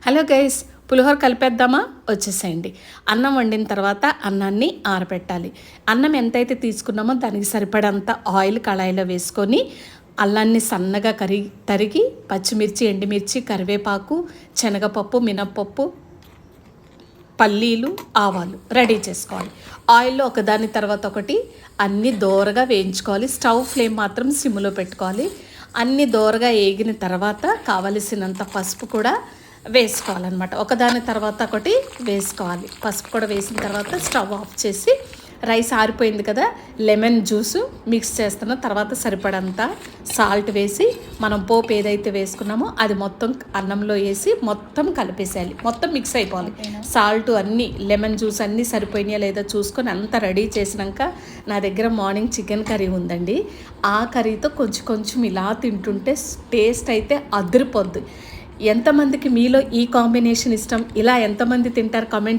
Hello guys, పులిహోర కలిపేద్దామా? వచ్చేసేయండి. అన్నం వండిన తర్వాత అన్నాన్ని ఆరబెట్టాలి. అన్నం ఎంతైతే తీసుకున్నామో దానికి సరిపడంత ఆయిల్ కళాయిలో వేసుకొని అల్లాన్ని సన్నగా తరిగి పచ్చిమిర్చి, ఎండుమిర్చి, కరివేపాకు, శనగపప్పు, మినప్పప్పు, పల్లీలు, ఆవాలు రెడీ చేసుకోవాలి. ఆయిల్లో ఒకదాని తర్వాత ఒకటి అన్నీ దోరగా వేయించుకోవాలి. స్టవ్ ఫ్లేమ్ మాత్రం సిమ్లో పెట్టుకోవాలి. అన్నీ దోరగా వేగిన తర్వాత కావలసినంత పసుపు కూడా వేసుకోవాలన్నమాట. ఒకదాని తర్వాత ఒకటి వేసుకోవాలి. పసుపు కూడా వేసిన తర్వాత స్టవ్ ఆఫ్ చేసి రైస్ ఆరిపోయింది కదా, లెమన్ జ్యూసు మిక్స్ చేస్తున్న తర్వాత సరిపడంత సాల్ట్ వేసి మనం పోపు ఏదైతే వేసుకున్నామో అది మొత్తం అన్నంలో వేసి మొత్తం కలిపేసేయాలి. మొత్తం మిక్స్ అయిపోవాలి. సాల్ట్ అన్నీ, లెమన్ జ్యూస్ అన్నీ సరిపోయినాయా లేదా చూసుకొని అంతా రెడీ చేసినాక నా దగ్గర మార్నింగ్ చికెన్ కర్రీ ఉందండి. ఆ కర్రీతో కొంచెం కొంచెం ఇలా తింటుంటే టేస్ట్ అయితే అదిరిపోద్ది. ఎంతమందికి మీలో ఈ కాంబినేషన్ ఇష్టం, ఇలా ఎంతమంది తింటారు కామెంట్